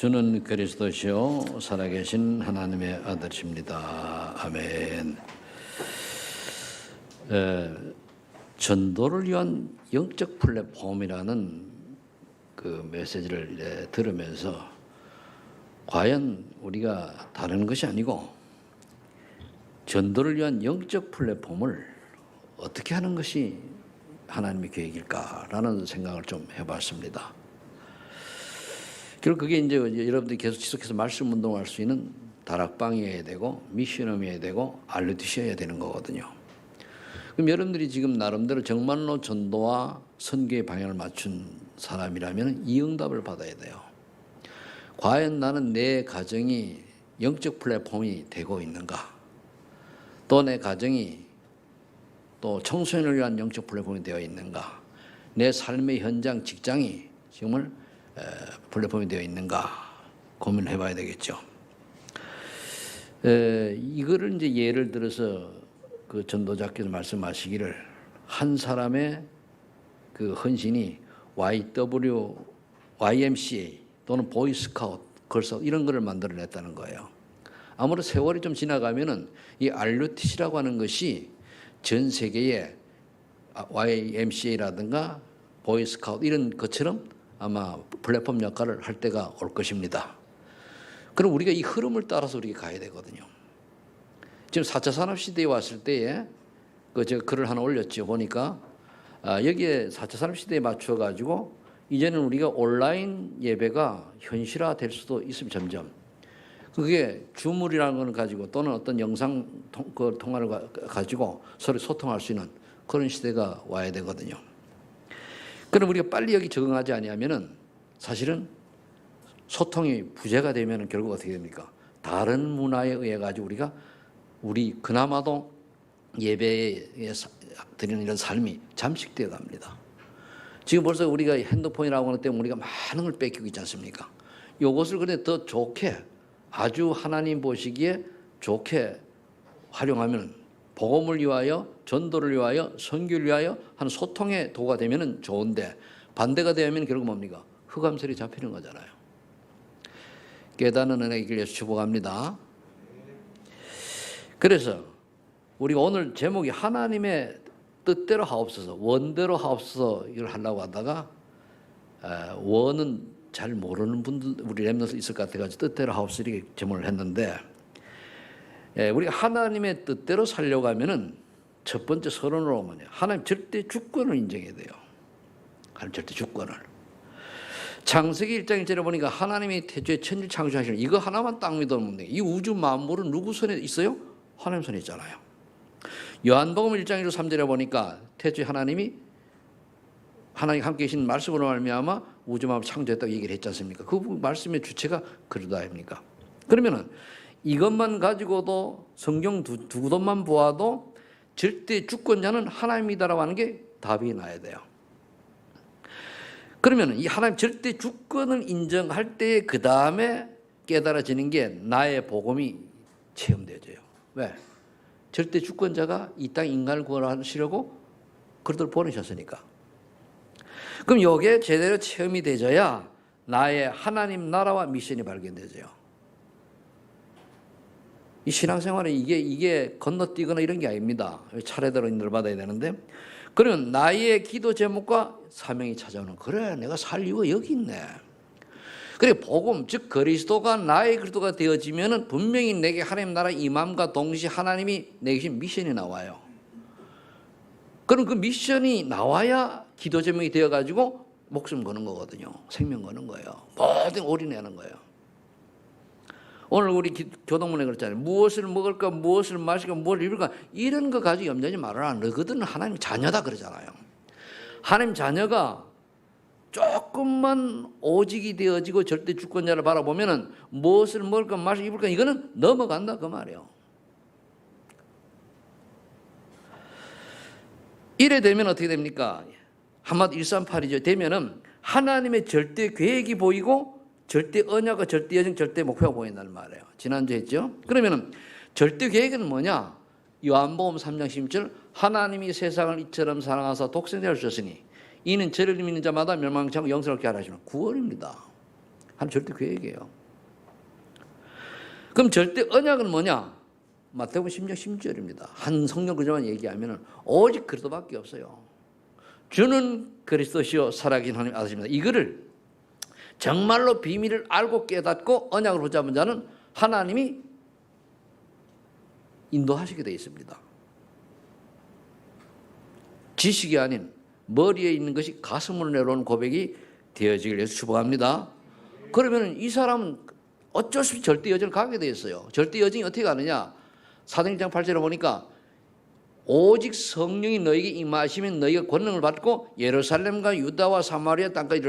주는 그리스도시요 살아계신 하나님의 아들이십니다. 아멘. 전도를 위한 영적 플랫폼이라는 그 메시지를 들으면서 과연 우리가 다른 것이 아니고 전도를 위한 영적 플랫폼을 어떻게 하는 것이 하나님의 계획일까라는 생각을 좀 해봤습니다. 결국 그게 이제 여러분들이 계속 지속해서 말씀 운동할 수 있는 다락방이어야 되고 미션홈이어야 되고 알루티시여야 되는 거거든요. 그럼 여러분들이 지금 나름대로 정말로 전도와 선교의 방향을 맞춘 사람이라면 이 응답을 받아야 돼요. 과연 나는 내 가정이 영적 플랫폼이 되고 있는가? 또 내 가정이 또 청소년을 위한 영적 플랫폼이 되어 있는가? 내 삶의 현장, 직장이 정말 플랫폼이 되어 있는가 고민해 봐야 되겠죠. 이거를 이제 예를 들어서 그 전도자께서 말씀하시기를 한 사람의 그 헌신이 YMCA 또는 보이스카우트, 걸스카우트 이런 거를 만들어냈다는 거예요. 아무래도 세월이 좀 지나가면은 이 RUTC라고 하는 것이 전 세계에 YMCA라든가 보이스카우트 이런 것처럼 아마 플랫폼 역할을 할 때가 올 것입니다. 그럼 우리가 이 흐름을 따라서 우리가 가야 되거든요. 지금 4차 산업시대에 왔을 때에 제가 글을 하나 올렸죠. 보니까 여기에 4차 산업시대에 맞춰가지고 이제는 우리가 온라인 예배가 현실화될 수도 있습니다. 점점. 그게 줌이라는 걸 가지고 또는 어떤 영상 통화를 가지고 서로 소통할 수 있는 그런 시대가 와야 되거든요. 그럼 우리가 빨리 여기 적응하지 아니하면은 사실은 소통이 부재가 되면은 결국 어떻게 됩니까? 다른 문화에 의해 가지고 우리 그나마도 예배에 드리는 이런 삶이 잠식되어 갑니다. 지금 벌써 우리가 핸드폰이라고 하는 때문에 우리가 많은 걸 뺏기고 있지 않습니까? 이것을 그런데 더 좋게 아주 하나님 보시기에 좋게 활용하면 복음을 위하여 전도를 위하여 선교를 위하여 하는 소통의 도구가 되면 좋은데 반대가 되면 결국 뭡니까? 흑암설이 잡히는 거잖아요. 깨닫는 은혜의 길 예수 축복합니다. 그래서 우리가 오늘 제목이 하나님의 뜻대로 하옵소서, 원대로 하옵소서 이걸 하려고 하다가 원은 잘 모르는 분들 우리 렘넌트 있을 것 같아가지고 뜻대로 하옵소서 이렇게 제목을 했는데 우리가 하나님의 뜻대로 살려고 하면은 첫 번째 서론으로 뭐냐? 하나님 절대 주권을 인정해야 돼요. 하나님 절대 주권을. 창세기 1장 1절에 보니까 하나님이 태초에 천지를 창조하시는 이거 하나만 딱 믿으면 돼요. 이 우주 만물은 누구 손에 있어요? 하나님 손에 있잖아요. 요한복음 1장 1절 3절에 보니까 태초에 하나님 함께 계신 말씀으로 말미암아 우주 만물을 창조했다고 얘기를 했지 않습니까? 그 말씀의 주체가 그리스도 아닙니까? 그러면은 이것만 가지고도 성경 두 구절만 보아도 절대 주권자는 하나님이다라고 하는 게 답이 나야 돼요. 그러면 이 하나님 절대 주권을 인정할 때 그 다음에 깨달아지는 게 나의 복음이 체험되어져요. 왜? 절대 주권자가 이 땅 인간을 구원하시려고 그들을 보내셨으니까. 그럼 이게 제대로 체험이 되져야 나의 하나님 나라와 미션이 발견되져요. 이 신앙생활은 이게 건너뛰거나 이런 게 아닙니다. 차례대로 인도를 받아야 되는데 그러면 나의 기도 제목과 사명이 찾아오는 그래 내가 살 이유가 여기 있네. 그래 복음 즉 그리스도가 나의 그리스도가 되어지면은 분명히 내게 하나님 나라 임함과 동시에 하나님이 내게 주신 미션이 나와요. 그럼 그 미션이 나와야 기도 제목이 되어가지고 목숨 거는 거거든요. 생명 거는 거예요. 모든 올인하는 거예요. 오늘 우리 교동문에 그랬잖아요. 무엇을 먹을까, 무엇을 마실까, 무엇을 입을까 이런 거 가지고 염려하지 말아라. 너희들은 하나님 자녀다 그러잖아요. 하나님 자녀가 조금만 오직이 되어지고 절대 주권자를 바라보면은 무엇을 먹을까, 마실까, 입을까 이거는 넘어간다 그 말이에요. 이래 되면 어떻게 됩니까? 한마디 138이죠. 되면은 하나님의 절대 계획이 보이고 절대 언약과 절대 여정, 절대 목표가 보인다는 말이에요. 지난주에 했죠. 그러면은 절대 계획은 뭐냐? 요한복음 3장 16절 하나님이 세상을 이처럼 사랑하사 독생자를 주셨으니 이는 저를 믿는 자마다 멸망치 않고 영생을 얻게 하라 하시는 구원입니다. 하나님 절대 계획이에요. 그럼 절대 언약은 뭐냐? 마태복음 10장 10절입니다. 한 성경 구절만 얘기하면 오직 그리스도밖에 없어요. 주는 그리스도시요 살아계신 하나님의 아들입니다. 이거를 정말로 비밀을 알고 깨닫고 언약을 붙잡은 자는 하나님이 인도하시게 되어 있습니다. 지식이 아닌 머리에 있는 것이 가슴으로 내려오는 고백이 되어지길 위해서 축복합니다. 그러면 이 사람은 어쩔 수 없이 절대 여정을 가게 되어 있어요. 절대 여정이 어떻게 가느냐? 사도행전 1장 8절에 보니까 오직 성령이 너에게 임하시면 너희가 권능을 받고 예루살렘과 유다와 사마리아 땅까지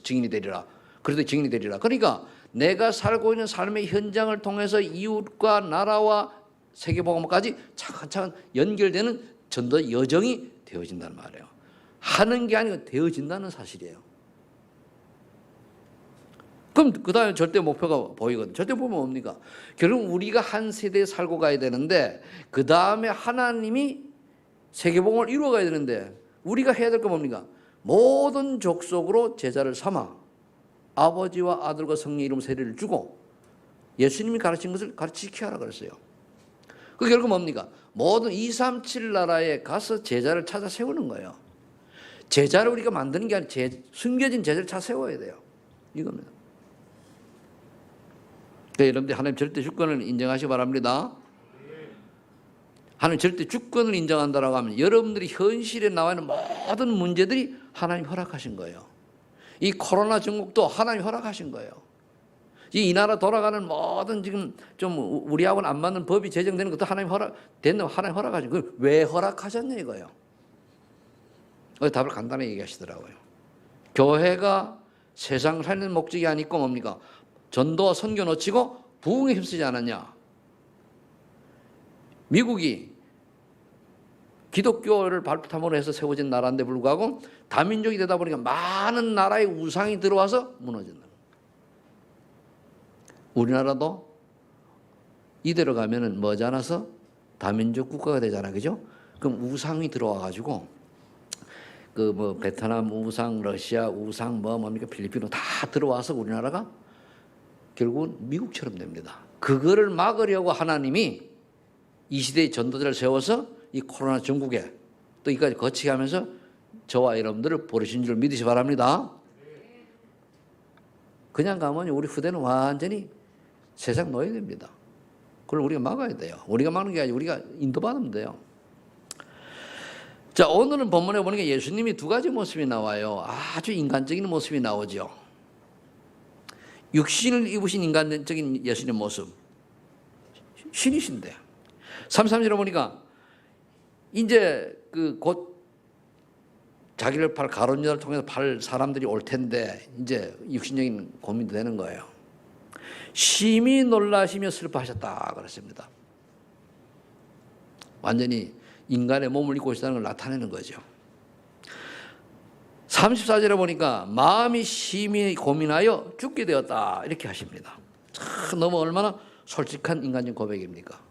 증인이 되리라. 그래도 증인이 되리라. 그러니까 내가 살고 있는 삶의 현장을 통해서 이웃과 나라와 세계복음까지 차근차근 연결되는 전도 여정이 되어진다는 말이에요. 하는 게 아니고 되어진다는 사실이에요. 그럼 그 다음에 절대 목표가 보이거든요. 절대 보면 뭡니까? 결국 우리가 한 세대에 살고 가야 되는데 그 다음에 하나님이 세계복음을 이루어가야 되는데 우리가 해야 될 건 뭡니까? 모든 족속으로 제자를 삼아 아버지와 아들과 성령의 이름 세례를 주고 예수님이 가르친 것을 가르치게 하라 그랬어요. 그 결국 뭡니까? 모든 237 나라에 가서 제자를 찾아 세우는 거예요. 제자를 우리가 만드는 게 아니라 숨겨진 제자를 찾아 세워야 돼요. 이겁니다. 그러니까 여러분들 하나님 절대 주권을 인정하시기 바랍니다. 하나님 절대 주권을 인정한다라고 하면 여러분들이 현실에 나와 있는 모든 문제들이 하나님 허락하신 거예요. 이 코로나 전국도 하나님 허락하신 거예요. 이 나라 돌아가는 모든 지금 좀 우리하고는 안 맞는 법이 제정되는 것도 하나님 허락하신 거예요. 왜 허락하셨냐 이거예요. 답을 간단하게 얘기하시더라고요. 교회가 세상을 살리는 목적이 아니고 뭡니까? 전도와 선교 놓치고 부흥에 힘쓰지 않았냐. 미국이 기독교를 발표탐으로 해서 세워진 나라인데 불구하고 다민족이 되다 보니까 많은 나라의 우상이 들어와서 무너진다. 우리나라도 이대로 가면은 머지않아서 다민족 국가가 되잖아, 그죠? 그럼 우상이 들어와가지고 베트남 우상, 러시아 우상, 뭡니까 필리핀 다 들어와서 우리나라가 결국은 미국처럼 됩니다. 그거를 막으려고 하나님이 이 시대의 전도자를 세워서 이 코로나 전국에 또 이까지 거치게 하면서 저와 여러분들을 보내신 줄 믿으시 바랍니다. 그냥 가면 우리 후대는 완전히 세상 노예됩니다. 그걸 우리가 막아야 돼요. 우리가 막는 게 아니라 우리가 인도받으면 돼요. 자, 오늘은 본문에 보니까 예수님이 두 가지 모습이 나와요. 아주 인간적인 모습이 나오죠. 육신을 입으신 인간적인 예수님의 모습. 신이신데. 33절에 보니까 이제 곧 자기를 팔 가룟유다를 통해서 팔 사람들이 올 텐데 이제 육신적인 고민도 되는 거예요. 심히 놀라시며 슬퍼하셨다 그랬습니다. 완전히 인간의 몸을 입고 있다는 걸 나타내는 거죠. 34절에 보니까 마음이 심히 고민하여 죽게 되었다 이렇게 하십니다. 참 너무 얼마나 솔직한 인간적 고백입니까?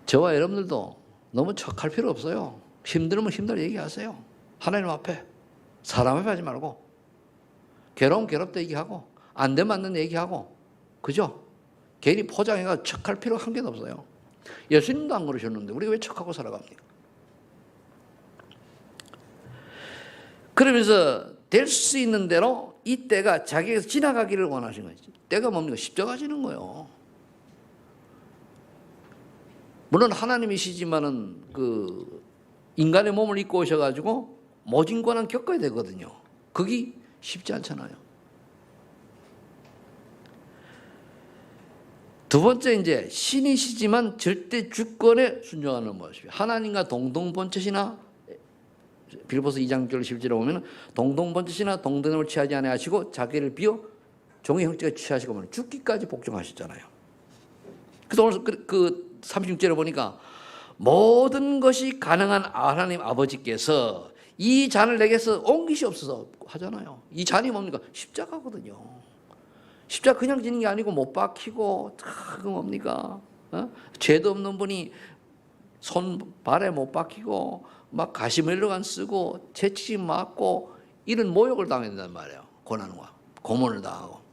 저와 여러분들도 너무 척할 필요 없어요. 힘들면 힘들어 얘기하세요. 하나님 앞에. 사람 앞에 하지 말고. 괴로움 괴롭다 얘기하고 안 되면 안 된다 얘기하고 그죠? 괜히 포장해가 척할 필요 한 개도 없어요. 예수님도 안 그러셨는데 우리가 왜 척하고 살아갑니까? 그러면서 될 수 있는 대로 이 때가 자기에서 지나가기를 원하신 거지. 때가 뭡니까? 십자가 지는 거예요. 물론 하나님이시지만은 인간의 몸을 입고 오셔가지고 모진 고난 겪어야 되거든요. 그게 쉽지 않잖아요. 두 번째 이제 신이시지만 절대 주권에 순종하는 모습이에요. 하나님과 동등본처시나 빌립보서 2장 11절에 보면 동등본처시나 동등함을 취하지 아니하시고 자기를 비워 종의 형체가 취하시고 죽기까지 복종하셨잖아요. 그래서 오늘 36절에 보니까 모든 것이 가능한 하나님 아버지께서 이 잔을 내게서 옮기시옵소서 하잖아요. 이 잔이 뭡니까? 십자가거든요. 십자가 그냥 지는 게 아니고 못 박히고 그 뭡니까? 죄도 없는 분이 손 발에 못 박히고 막 가시멜로간 쓰고 채찍 맞고 이런 모욕을 당해야 된단 말이에요. 고난과 고문을 당하고.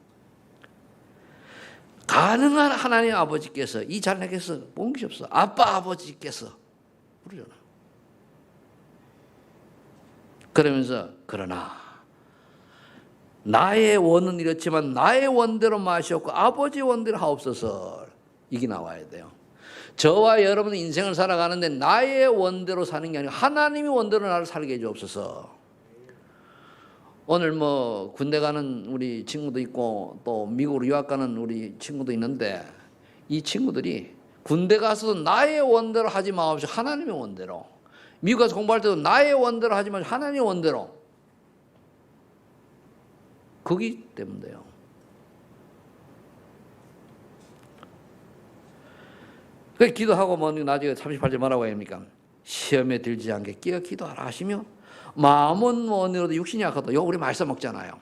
가능한 하나님 아버지께서 이 자녀에게서 옮기셨어. 아빠 아버지께서 부르잖아. 그러면서 그러나 나의 원은 이렇지만 나의 원대로 마시옵고 아버지의 원대로 하옵소서. 이게 나와야 돼요. 저와 여러분의 인생을 살아가는데 나의 원대로 사는 게 아니고 하나님의 원대로 나를 살게 해주옵소서. 오늘 뭐 군대 가는 우리 친구도 있고 또 미국으로 유학 가는 우리 친구도 있는데 이 친구들이 군대 가서도 나의 원대로 하지 마옵시고 하나님의 원대로, 미국 가서 공부할 때도 나의 원대로 하지 마시고 하나님의 원대로. 거기 때문에요. 그래서 기도하고 뭐 나중에 38절 뭐라고 합니까? 시험에 들지 않게 끼어 기도하라 하시며 마음은 원으로도 육신이 약하다. 요 우리 말씀 먹잖아요.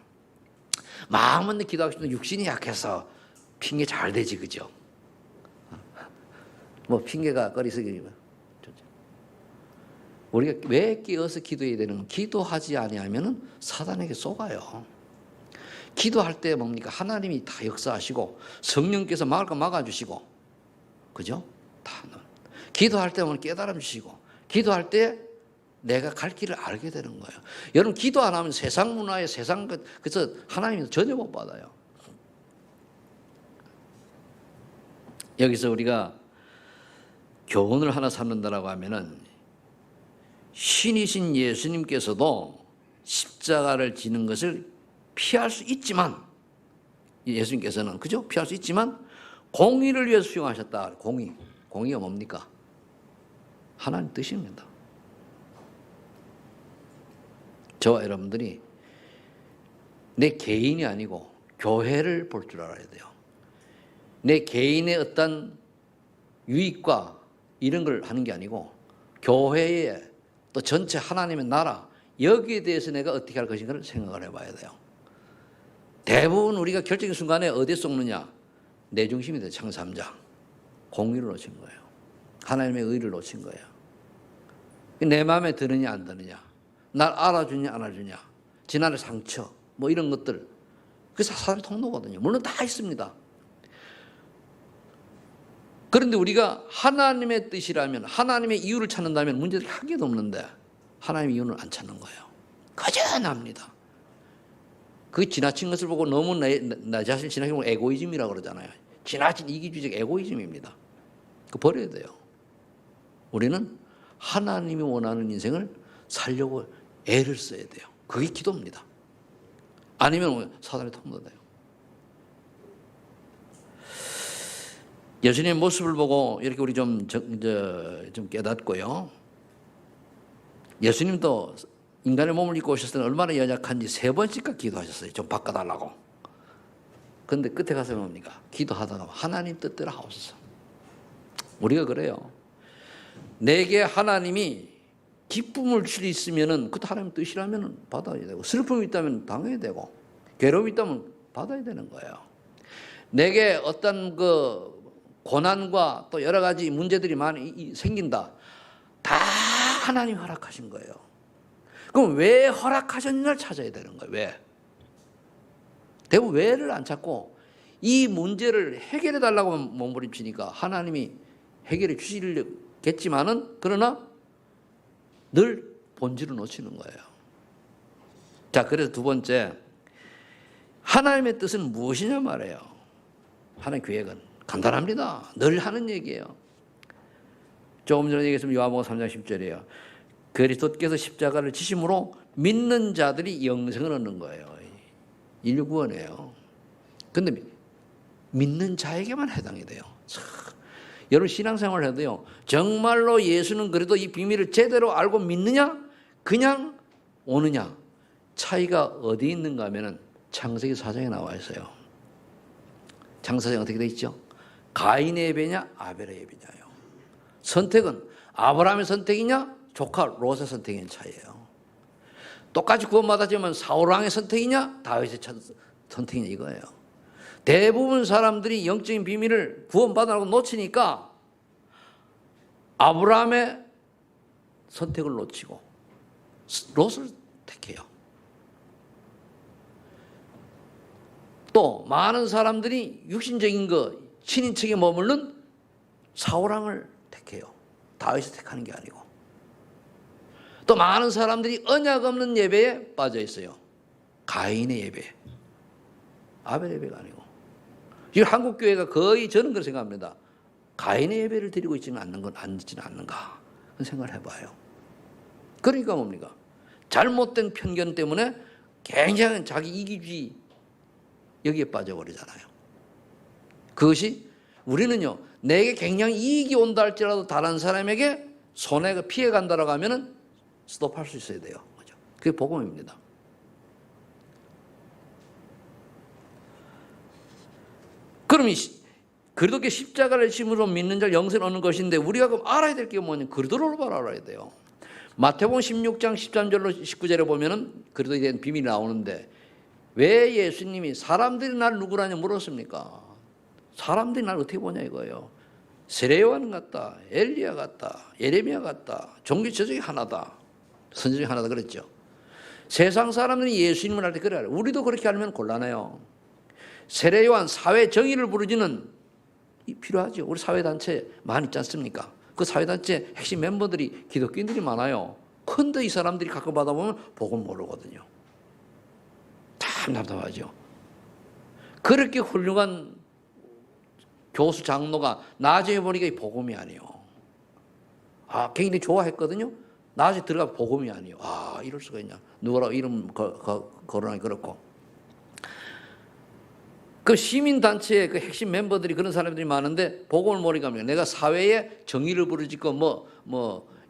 마음은 기도하고 싶은데 육신이 약해서 핑계 잘 되지, 그죠? 뭐 핑계가 거리석이면 좋죠. 우리가 왜 끼어서 기도해야 되는? 기도하지 아니하면은 사단에게 속아요. 기도할 때 뭡니까? 하나님이 다 역사하시고 성령께서 막을 거 막아주시고, 그죠? 다 기도할 때 오늘 깨달음 주시고, 기도할 때 내가 갈 길을 알게 되는 거예요. 여러분 기도 안 하면 세상 문화에 그래서 하나님이 전혀 못 받아요. 여기서 우리가 교훈을 하나 삼는다라고 하면은 신이신 예수님께서도 십자가를 지는 것을 피할 수 있지만, 예수님께서는 그죠? 피할 수 있지만 공의를 위해서 수용하셨다. 공의가 뭡니까? 하나님 뜻입니다. 저와 여러분들이 내 개인이 아니고 교회를 볼 줄 알아야 돼요. 내 개인의 어떤 유익과 이런 걸 하는 게 아니고 교회의 또 전체 하나님의 나라, 여기에 대해서 내가 어떻게 할 것인가를 생각을 해봐야 돼요. 대부분 우리가 결정의 순간에 어디에 쏟느냐? 내 중심이 돼요. 창세 3장. 공의를 놓친 거예요. 하나님의 의를 놓친 거예요. 내 마음에 드느냐 안 드느냐, 날 알아주냐 안 알아주냐, 지난해 상처 뭐 이런 것들, 그게 사단의 통로거든요. 물론 다 있습니다. 그런데 우리가 하나님의 뜻이라면, 하나님의 이유를 찾는다면 문제들이 한 개도 없는데 하나님의 이유는 안 찾는 거예요. 거저납니다. 그 지나친 것을 보고 너무 나 자신을 지나치게 보고 에고이즘이라고 그러잖아요. 지나친 이기주의적 에고이즘입니다. 그거 버려야 돼요. 우리는 하나님이 원하는 인생을 살려고 애를 써야 돼요. 그게 기도입니다. 아니면 사단의 통로돼요. 예수님의 모습을 보고 이렇게 우리 좀 깨닫고요. 예수님도 인간의 몸을 입고 오셨을 때는 얼마나 연약한지 3번씩까 기도하셨어요. 좀 바꿔달라고. 그런데 끝에 가서 뭡니까? 기도하다가 하나님 뜻대로 하옵소서. 우리가 그래요. 내게 하나님이 기쁨을 줄 수 있으면은 그것도 하나님 뜻이라면 받아야 되고, 슬픔이 있다면 당해야 되고, 괴로움이 있다면 받아야 되는 거예요. 내게 어떤 그 고난과 또 여러 가지 문제들이 많이 생긴다. 다 하나님이 허락하신 거예요. 그럼 왜 허락하셨냐를 찾아야 되는 거예요. 왜? 대부분 왜를 안 찾고 이 문제를 해결해 달라고 몸부림치니까 하나님이 해결해 주시겠지만은, 그러나 늘 본질을 놓치는 거예요. 자, 그래서 두 번째, 하나님의 뜻은 무엇이냐 말이에요. 하나님의 계획은 간단합니다. 늘 하는 얘기예요. 조금 전에 얘기했으면 요한복음 3장 10절이에요. 그리스도께서 십자가를 지심으로 믿는 자들이 영생을 얻는 거예요. 인류 구원이에요. 그런데 믿는 자에게만 해당이 돼요. 여러분 신앙생활을 해도요, 정말로 예수는 그래도 이 비밀을 제대로 알고 믿느냐, 그냥 오느냐, 차이가 어디 있는가 하면은 창세기 4장에 나와 있어요. 창세기 4장 어떻게 돼 있죠? 가인의 예배냐 아벨의 예배냐요. 선택은 아브라함의 선택이냐 조카 롯의 선택의 차이예요. 똑같이 구원받았지만 사울왕의 선택이냐 다윗의 선택이냐 이거예요. 대부분 사람들이 영적인 비밀을 구원받으라고 놓치니까 아브라함의 선택을 놓치고 롯을 택해요. 또 많은 사람들이 육신적인 거 친인척에 머무르는 사울왕을 택해요. 다윗을 택하는 게 아니고. 또 많은 사람들이 언약 없는 예배에 빠져 있어요. 가인의 예배, 아벨 예배가 아니고. 지금 한국 교회가 거의 저는 그렇게 생각합니다. 가인의 예배를 드리고 있지는 않는가 생각을 해봐요. 그러니까 뭡니까? 잘못된 편견 때문에 굉장히 자기 이기주의 여기에 빠져버리잖아요. 그것이 우리는요, 내게 굉장히 이익이 온다 할지라도 다른 사람에게 손해가 피해 간다라고 하면은 스톱할 수 있어야 돼요. 그죠? 그게 복음입니다. 그럼 그리스도께 십자가를 심으로 믿는 자를 영생 얻는 것인데 우리가 그럼 알아야 될 게 뭐냐면 그리스도를 알아야 돼요. 마태복음 16장 13절로 19절에 보면은 그리스도에 대한 비밀이 나오는데 왜 예수님이 사람들이 날 누구라냐 물었습니까? 사람들이 날 어떻게 보냐 이거예요. 세례요한 같다, 엘리야 같다, 예레미야 같다, 종교 저 중에 하나다, 선지 중에 하나다 그랬죠. 세상 사람들이 예수님을 할 때 그래. 우리도 그렇게 알면 곤란해요. 세례요한 사회 정의를 부르지는 필요하죠. 우리 사회단체 많이 있지 않습니까? 그 사회단체 핵심 멤버들이 기독교인들이 많아요. 근데 이 사람들이 가끔 받아보면 복음 모르거든요. 참 답답하죠. 그렇게 훌륭한 교수 장로가 나중에 보니까 이 복음이 아니에요. 굉장히 좋아했거든요. 나중에 들어가 복음이 아니에요. 이럴 수가 있냐. 누구라고 이름 거론하기 그렇고. 그 시민단체의 그 핵심 멤버들이 그런 사람들이 많은데 복음을 모르니까 내가 사회에 정의를 부르짖고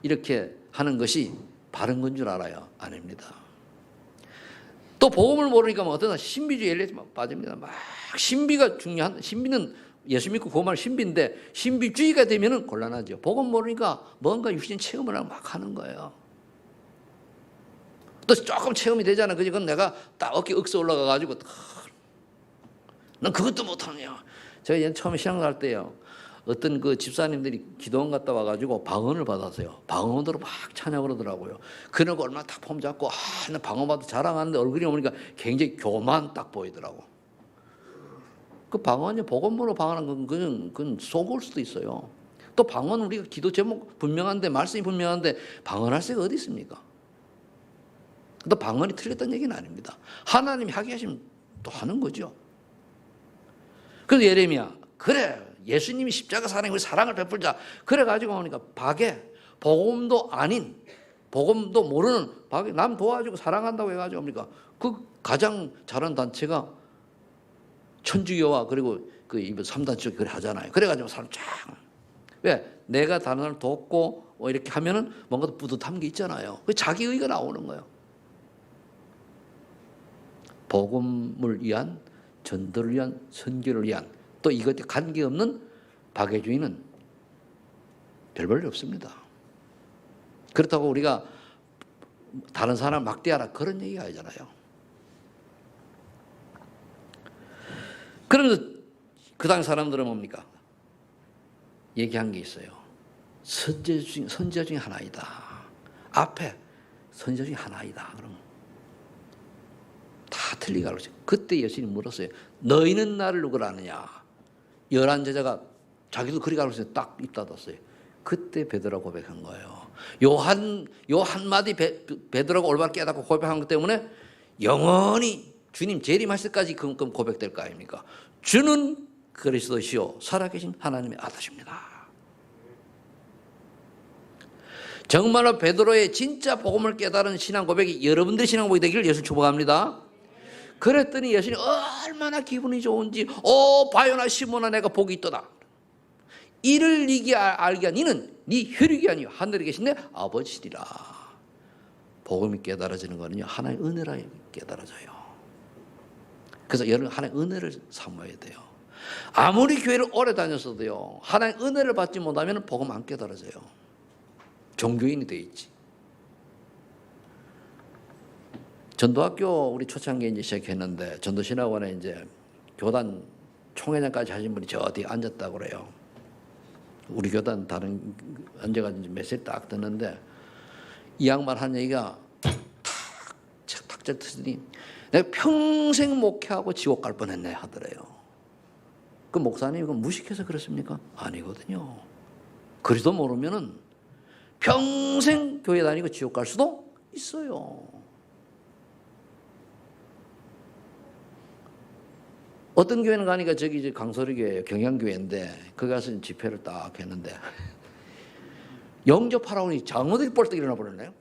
이렇게 하는 것이 바른 건 줄 알아요. 아닙니다. 또 복음을 모르니까 어떤 신비주의에 빠집니다. 막 신비가 중요한, 신비는 예수 믿고 구원할 신비인데 신비주의가 되면은 곤란하죠. 복음 모르니까 뭔가 육신 체험을 막 하는 거예요. 또 조금 체험이 되잖아. 그건 내가 딱 어깨 억서 올라가가지고 난 그것도 못하네요. 제가 처음에 신앙을 할 때요. 어떤 그 집사님들이 기도원 갔다 와가지고 방언을 받았어요. 방언으로 막 찬양을 하더라고요. 그러고 얼마나 딱 폼 잡고 나 방언 받아 자랑하는데 얼굴이 오니까 굉장히 교만 딱 보이더라고. 그 방언이 복음으로 방언한 건 그건 속을 수도 있어요. 또 방언 우리가 기도 제목 분명한데 말씀이 분명한데 방언할 새가 어디 있습니까? 또 방언이 틀렸다는 얘기는 아닙니다. 하나님이 하게 하시면 또 하는 거죠. 그래서 예레미야 그래 예수님이 십자가 사랑이 우리 사랑을 베풀자 그래가지고 오니까 박에 복음도 아닌 복음도 모르는 박에 남 도와주고 사랑한다고 해가지고 뭡니까 그 가장 잘한 단체가 천주교와 그리고 그 3단체 그래 하잖아요. 그래가지고 사람 쫙 왜 내가 다른 사람 돕고 이렇게 하면은 뭔가 뿌듯한 게 있잖아요. 그 자기 의가 나오는 거예요. 복음을 위한 전도를 위한 선교를 위한 또 이것에 관계없는 박애주의는 별 볼일 없습니다. 그렇다고 우리가 다른 사람 막대하라 그런 얘기가 아니잖아요. 그러면서 그 당 사람들은 뭡니까? 얘기한 게 있어요. 선지자 중에 하나이다. 앞에 선지자 중에 하나이다. 그럼 다 틀리게 알고 있어요. 그때 예수님이 물었어요. 너희는 나를 누구라 하느냐? 11 제자가 자기도 그렇게 알고 있어요. 딱 입 닫았어요. 그때 베드로가 고백한 거예요. 요 한마디 베드로가 올바로 깨닫고 고백한 것 때문에 영원히 주님 재림하실 때까지 그만큼 고백될 거 아닙니까? 주는 그리스도시요 살아계신 하나님의 아들이십니다. 정말로 베드로의 진짜 복음을 깨달은 신앙 고백이 여러분들의 신앙 고백이 되기를 예수 축복합니다. 그랬더니 예수님이 얼마나 기분이 좋은지 바요나 시몬아 내가 복이 있도다. 이를 알게 한 이는 네 혈육이 아니요 하늘에 계신 내 아버지시리라. 복음이 깨달아지는 거는요 하나의 은혜라 깨달아져요. 그래서 여러분 하나의 은혜를 사모해야 돼요. 아무리 교회를 오래 다녔어도요 하나의 은혜를 받지 못하면 복음 안 깨달아져요. 종교인이 돼 있지. 전도학교 우리 초창기에 이제 시작했는데 전도신학원에 이제 교단 총회장까지 하신 분이 저 뒤에 앉았다고 그래요. 우리 교단 다른 앉아가지고 메시지 딱 듣는데 이 양반 한 얘기가 탁 터지더니 내가 평생 목회하고 지옥 갈 뻔했네 하더래요. 그 목사님 이거 무식해서 그렇습니까? 아니거든요. 그리도 모르면은 평생 교회 다니고 지옥 갈 수도 있어요. 어떤 교회는 가니까 저기 이제 강서리교회 경양교회인데 거기 가서 집회를 딱 했는데 영접하라고 하니 장로들이 벌떡 일어나 버렸네요.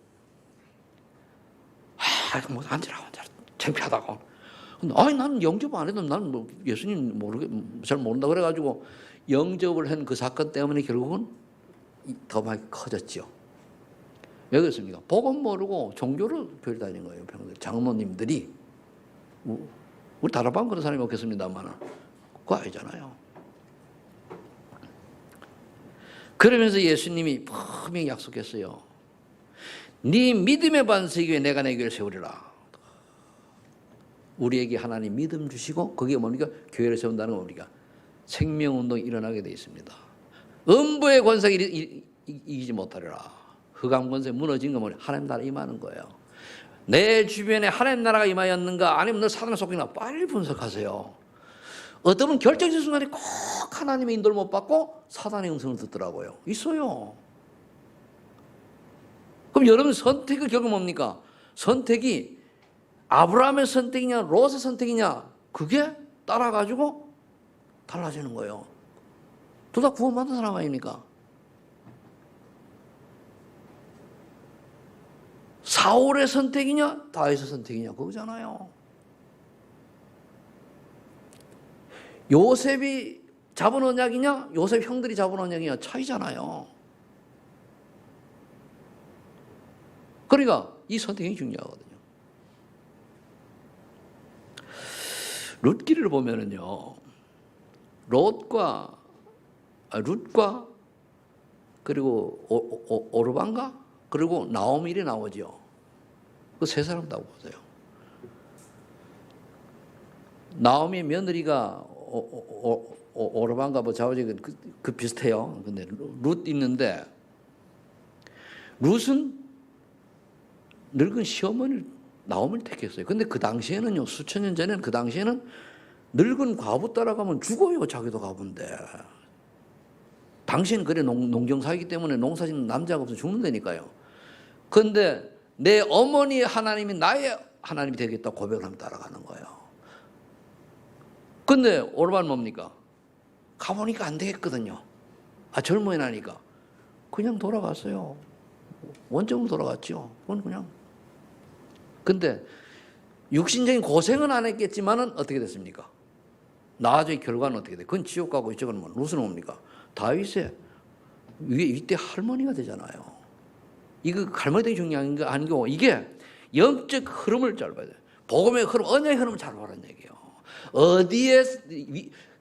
뭐 앉으라 창피하다고. 아니 나는 영접 안 해도 나는 뭐 예수님 잘 모른다 그래가지고 영접을 한 그 사건 때문에 결국은 더 많이 커졌죠. 왜 그렇습니까? 복음 모르고 종교를 교회 다니는 거예요. 장로님들이. 우리 다락방 그런 사람이 없겠습니다만 그거 아니잖아요. 그러면서 예수님이 분명히 약속했어요. 네 믿음의 반석 위에 내가 내 교회를 세우리라. 우리에게 하나님 믿음 주시고 그게 뭡니까? 교회를 세운다는 건 뭡니까? 생명운동이 일어나게 되어 있습니다. 음부의 권세가 이기지 못하리라. 흑암 권세 무너진 건 뭐냐? 하나님 나라 임하는 거예요. 내 주변에 하나님 나라가 임하였는가 아니면 너 사단에 속했나 빨리 분석하세요. 어떤 분은 결정적인 순간에 꼭 하나님의 인도를 못 받고 사단의 음성을 듣더라고요. 있어요. 그럼 여러분 선택의 결국 뭡니까? 선택이 아브라함의 선택이냐 롯의 선택이냐 그게 따라가지고 달라지는 거예요. 둘 다 구원받은 사람 아닙니까? 사울의 선택이냐 다윗의 선택이냐 그거잖아요. 요셉이 잡은 언약이냐 요셉 형들이 잡은 언약이냐 차이잖아요. 그러니까 이 선택이 중요하거든요. 룻기를 보면은요, 룻과 그리고 오르반가 그리고 나오밀이 나오죠. 그 세 사람 다 보세요. 나오미 며느리가 오르반가 뭐 자오지 그 비슷해요. 근데 룻 있는데 룻은 늙은 시어머니를 나오미를 택했어요. 근데 그 당시에는요, 수천 년 전에는 그 당시에는 늙은 과부 따라가면 죽어요. 자기도 과부인데. 당시에는 그래 농경사이기 때문에 농사짓는 남자가 없어서 죽는다니까요. 그런데 내 어머니의 하나님이 나의 하나님이 되겠다 고백을 하면 따라가는 거예요. 근데 오르반 뭡니까? 가보니까 안 되겠거든요. 젊어야 나니까. 그냥 돌아갔어요. 원점으로 돌아갔죠. 그건 그냥. 근데 육신적인 고생은 안 했겠지만은 어떻게 됐습니까? 나중에 결과는 어떻게 돼? 그건 지옥 가고 이쪽은 뭐 룻은 뭡니까? 다윗의 이때 할머니가 되잖아요. 이거 할머니 되게 중요한 게 아니고 이게 영적 흐름을 잘 봐야 돼요. 복음의 흐름, 언약의 흐름을 잘 보라는 얘기예요. 어디에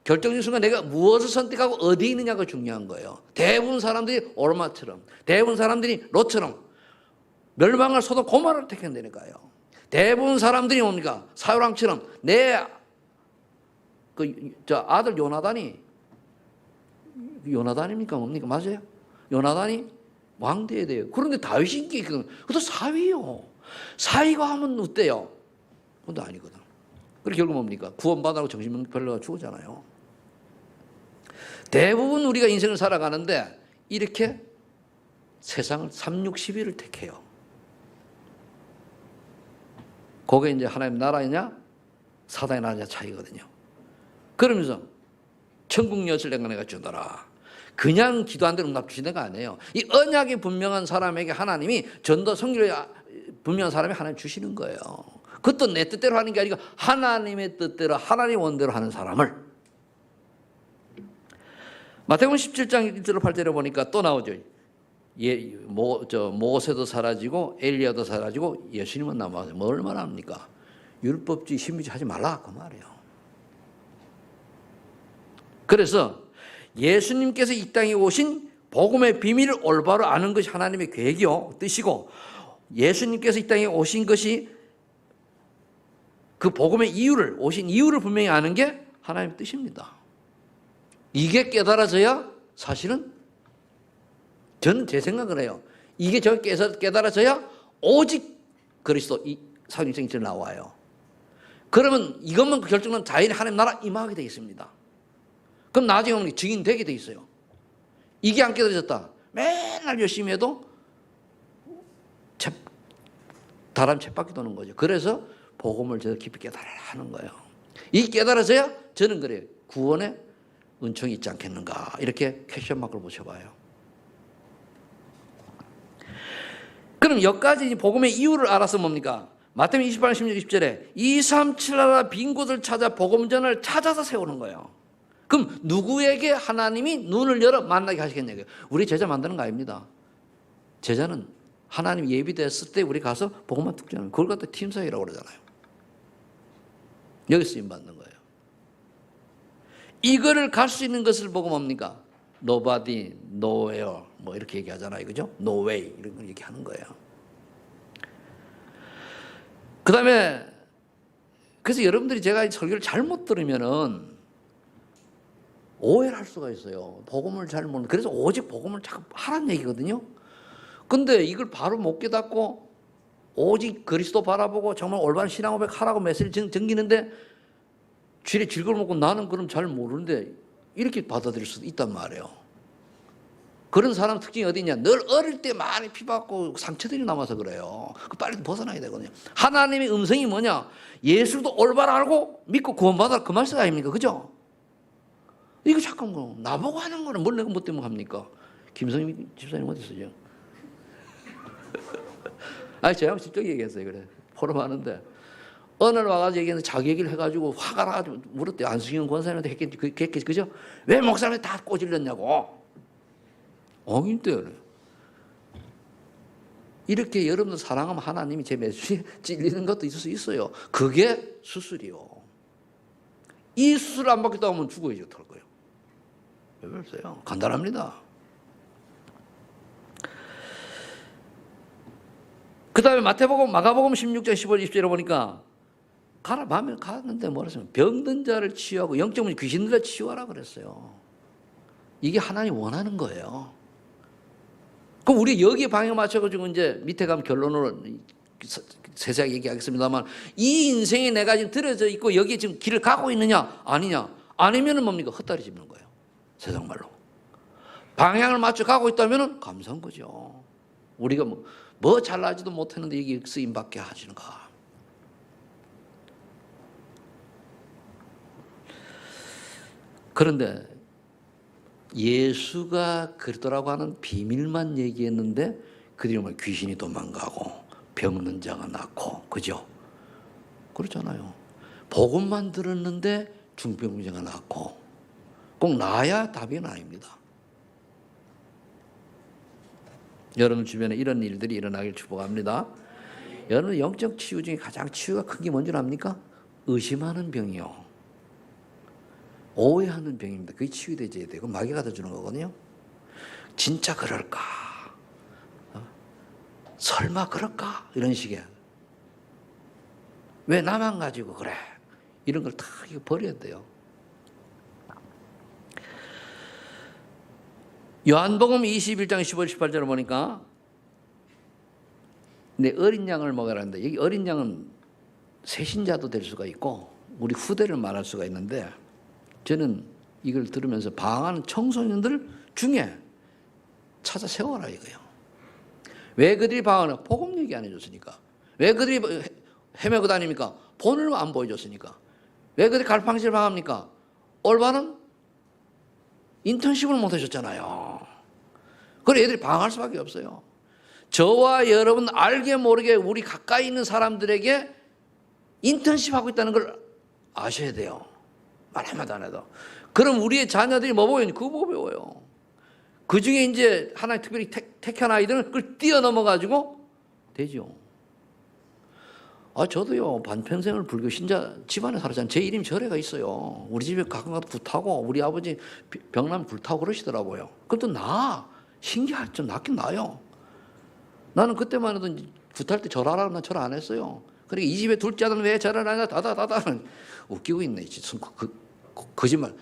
결정적인 순간 내가 무엇을 선택하고 어디에 있느냐가 중요한 거예요. 대부분 사람들이 오르마처럼, 대부분 사람들이 롯처럼 멸망할 소돔 고모라를 택한다니까요. 대부분 사람들이 뭡니까? 사울왕처럼 내 아들 요나단입니까? 뭡니까? 맞아요? 요나단이 왕 돼야 돼요. 그런데 다윗이 인기 있거든. 그것도 사위요. 사위가 하면 어때요? 그것도 아니거든. 그리고 결국 뭡니까? 구원받으라고 정신병자가 죽었잖아요. 대부분 우리가 인생을 살아가는데 이렇게 세상을 360일을 택해요. 그게 이제 하나님 나라냐 사단의 나라냐 차이거든요. 그러면서 천국 여섯을 내가 주더라. 그냥 기도한 대로 응답 주시는 거 아니에요. 이 언약이 분명한 사람에게 하나님이 전도 성결이 분명한 사람이 하나님 주시는 거예요. 그것도 내 뜻대로 하는 게 아니고 하나님의 뜻대로 하나님 원대로 하는 사람을. 마태복음 17장 1절로 8절에 보니까 또 나오죠. 모세도 사라지고 엘리야도 사라지고 예수님은 남아서 뭐 얼마나 합니까? 율법주의 신비주의 하지 말라 그 말이에요. 그래서 예수님께서 이 땅에 오신 복음의 비밀을 올바로 아는 것이 하나님의 계획이요 뜻이고 예수님께서 이 땅에 오신 것이 그 복음의 이유를 오신 이유를 분명히 아는 게 하나님의 뜻입니다. 이게 깨달아져야 사실은 저는 제 생각을 해요. 이게 깨달아져야 오직 그리스도 사도행전이 나와요. 그러면 이것만 결정은 자연히 하나님 나라 임하게 되어 있습니다. 그럼 나중에 오면 증인 되게 돼 있어요. 이게 안 깨달아졌다. 맨날 열심히 해도 다람 쳇바퀴 도는 거죠. 그래서 복음을 저 깊이 깨달아야 하는 거예요. 이 깨달아져야 저는 그래요. 구원의 은총이 있지 않겠는가. 이렇게 퀘스천 마크를 붙여봐요. 그럼 여기까지 복음의 이유를 알아서 뭡니까? 마태복음 28장 16, 20절에 2, 3, 7 나라 빈 곳을 찾아 복음전을 찾아서 세우는 거예요. 그럼 누구에게 하나님이 눈을 열어 만나게 하시겠냐고요. 우리 제자 만드는 거 아닙니다. 제자는 하나님 예비됐을 때 우리 가서 복음만 툭 전하는 그걸 갖다 팀사역이라고 그러잖아요. 여기 쓰임 받는 거예요. 이거를 갈 수 있는 것을 보고 뭡니까? Nobody, nowhere 뭐 이렇게 얘기하잖아요. 그죠? No way 이런 걸 얘기하는 거예요. 그 다음에 그래서 여러분들이 제가 설교를 잘못 들으면은 오해를 할 수가 있어요. 복음을 잘 모르는. 그래서 오직 복음을 자꾸 하라는 얘기거든요. 근데 이걸 바로 못 깨닫고 오직 그리스도 바라보고 정말 올바른 신앙고백 하라고 메시지를 전기는데 쥐에 질거를 먹고 나는 그럼 잘 모르는데 이렇게 받아들일 수도 있단 말이에요. 그런 사람 특징이 어디냐? 늘 어릴 때 많이 피받고 상처들이 남아서 그래요. 빨리 벗어나야 되거든요. 하나님의 음성이 뭐냐? 예수도 올바로 알고 믿고 구원받아라 그 말씀 아닙니까? 그죠? 이거 잠깐 뭐 나보고 하는 거는 뭘 내가 뭐 때문에 합니까? 김성희 집사님 어디 있어요? 아니 제가 직접 얘기했어요. 그래 포럼 하는데 어느 날 와가지고 얘기했는데 자기 얘기를 해가지고 화가 나가지고 물었대요. 안승현 권사님한테 했겠지 그죠? 왜 목사님이 다 꼬질렸냐고. 엉인데 이렇게 여러분들 사랑하면 하나님이 제 메시지에 찔리는 것도 있을 수 있어요. 그게 수술이요. 이 수술 안 받겠다고 하면 죽어야지 어떡할 거예요. 왜 그러세요? 간단합니다. 그 다음에 마태복음, 마가복음 16장 15절 20절에 보니까 가라 마음에 갔는데 뭐라 했어요? 병든 자를 치유하고 영적 문제 귀신들을 치유하라 그랬어요. 이게 하나님 원하는 거예요. 그럼 우리 여기에 방향 맞춰가지고 이제 밑에 가면 결론으로 세세하게 얘기하겠습니다만 이 인생에 내가 지금 들어져 있고 여기에 지금 길을 가고 있느냐 아니냐 아니면은 뭡니까? 헛다리 짚는 거예요. 세상 말로. 방향을 맞춰 가고 있다면은 감사한 거죠. 우리가 뭐 잘나지도 못했는데 이게 쓰임 받게 하시는가. 그런데 예수가 그러더라고 하는 비밀만 얘기했는데 그들이 뭐 귀신이 도망가고 병든 자가 낫고 그죠? 그렇잖아요. 복음만 들었는데 중병자가 낫고 꼭 나야 답은 아닙니다. 여러분 주변에 이런 일들이 일어나길 축복합니다. 여러분 영적 치유 중에 가장 치유가 큰 게 뭔지 압니까? 의심하는 병이요. 오해하는 병입니다. 그게 치유되어야 돼요. 마귀가 더 주는 거거든요. 진짜 그럴까? 설마 그럴까? 이런 식의. 왜 나만 가지고 그래? 이런 걸 다 버려야 돼요. 요한복음 21장 15, 18절을 보니까 내 어린 양을 먹으라는데 여기 어린 양은 새신자도 될 수가 있고 우리 후대를 말할 수가 있는데 저는 이걸 들으면서 방황하는 청소년들 중에 찾아 세워라 이거예요. 왜 그들이 방황하나? 복음 얘기 안 해줬으니까. 왜 그들이 헤매고 다닙니까? 본을 안 보여줬으니까. 왜 그들이 갈팡질을 방합니까? 올바른 인턴십을 못 해줬잖아요. 그래 애들이 방황할 수밖에 없어요. 저와 여러분 알게 모르게 우리 가까이 있는 사람들에게 인턴십 하고 있다는 걸 아셔야 돼요. 말 한마디 안 해도. 그럼 우리의 자녀들이 뭐 보여요? 그거 보고 배워요. 그 중에 이제 하나님 특별히 택한 아이들은 그걸 뛰어넘어가지고 되죠. 저도요, 반평생을 불교 신자 집안에 살았잖아요. 제 이름이 절에가 있어요. 우리 집에 가끔 가도 불타고, 우리 아버지 병나면 불타고 그러시더라고요. 그것도 신기하죠. 좀 낫긴 나요. 나는 그때만 해도 불탈 때 절하라고 난 절 안 했어요. 그러니까 이 집에 둘째 아들은 왜 절을 안 하냐, 다다다다는 웃기고 있네. 거짓말.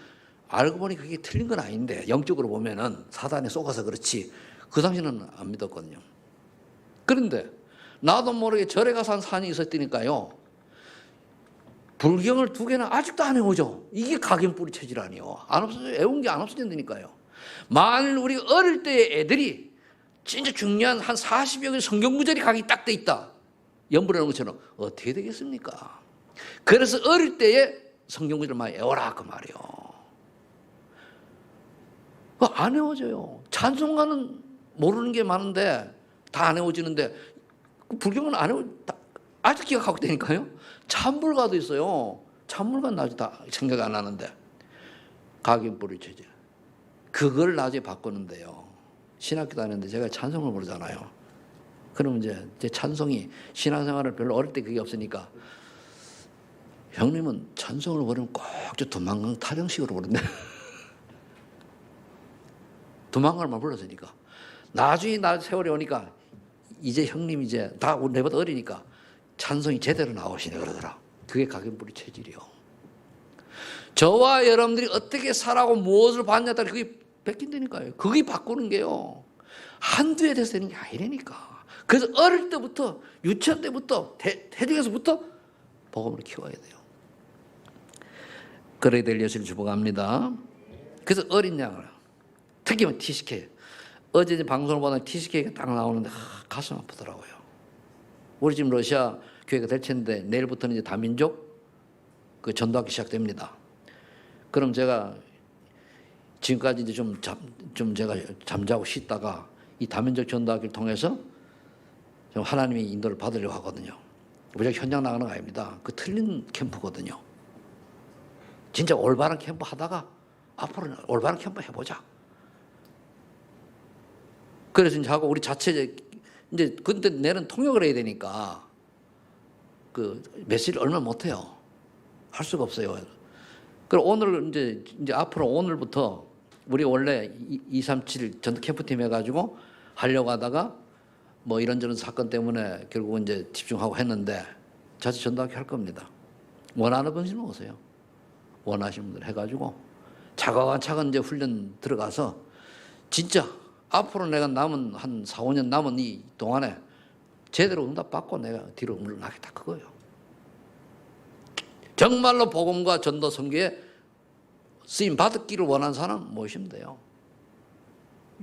알고 보니 그게 틀린 건 아닌데, 영적으로 보면은 사단에 속아서 그렇지. 그 당시는 안 믿었거든요. 그런데, 나도 모르게 절에 가서 한 산이 있었으니까요. 불경을 2개나 아직도 안 해오죠. 이게 각인뿌리 체질 아니에요. 안 없어져요. 애운 게 안 없어진다니까요. 만일 우리 어릴 때 애들이 진짜 중요한 한 40여 개 성경 구절이 각이 딱 돼 있다. 연불하는 것처럼 어떻게 되겠습니까? 그래서 어릴 때에 성경 구절을 많이 애워라 그 말이에요. 안 외워져요. 찬송가는 모르는 게 많은데 다 안 외워지는데 불경은 안 외워 아직 기억하고 되니까요. 찬물가도 있어요. 찬물가는 아직 다 생각 안 하는데 각인뿌리 체질. 그걸 나중에 바꾸는데요. 신학교 다니는데 제가 찬송을 부르잖아요. 그러면 이제 제 찬송이 신앙생활을 별로 어릴 때 그게 없으니까 형님은 찬송을 부르면 꼭 저 두만강 타령식으로 부른대. 두만강만 불렀으니까. 나중에 나 세월이 오니까 이제 형님 이제 다 내보다 어리니까 찬송이 제대로 나오시네 그러더라. 그게 각인뿌리 체질이요. 저와 여러분들이 어떻게 살아고 무엇을 받냐에 따라 그게 바뀐다니까요. 그게 바꾸는 게요. 한두 해 돼서 되는 게 아니라니까. 그래서 어릴 때부터 유치원 때부터 태중에서부터 복음을 키워야 돼요. 그래야 될 예수를 주목합니다. 그래서 어린 양을 특히 TCK 어제 방송을 보다 TCK가 딱 나오는데 가슴 아프더라고요. 우리 지금 러시아 교회가 대체인데 내일부터는 이제 다민족 그 전도하기 시작됩니다. 그럼 제가 지금까지 이제 좀 제가 잠자고 쉬다가 이 다민족 전도하기를 통해서 좀 하나님의 인도를 받으려고 하거든요. 무조건 현장 나가는 거 아닙니다. 그 틀린 캠프거든요. 진짜 올바른 캠프 하다가 앞으로는 올바른 캠프 해보자. 그래서 이제 하고 우리 자체 이제 근데 내는 통역을 해야 되니까 그 메시지를 얼마 못해요. 할 수가 없어요. 그리고 오늘 이제 앞으로 오늘부터 우리 원래 237 전도 캠프팀 해가지고 하려고 하다가 뭐 이런저런 사건 때문에 결국은 이제 집중하고 했는데 자체 전도하기 할 겁니다. 원하는 분들은 오세요. 원하시는 분들 해가지고 차근차근 이제 훈련 들어가서 진짜 앞으로 내가 남은 한 4, 5년 남은 이 동안에 제대로 응답 받고 내가 뒤로 물러나겠다 그거예요. 정말로 복음과 전도 선교에 쓰임 받기를 원하는 사람 모시면 돼요.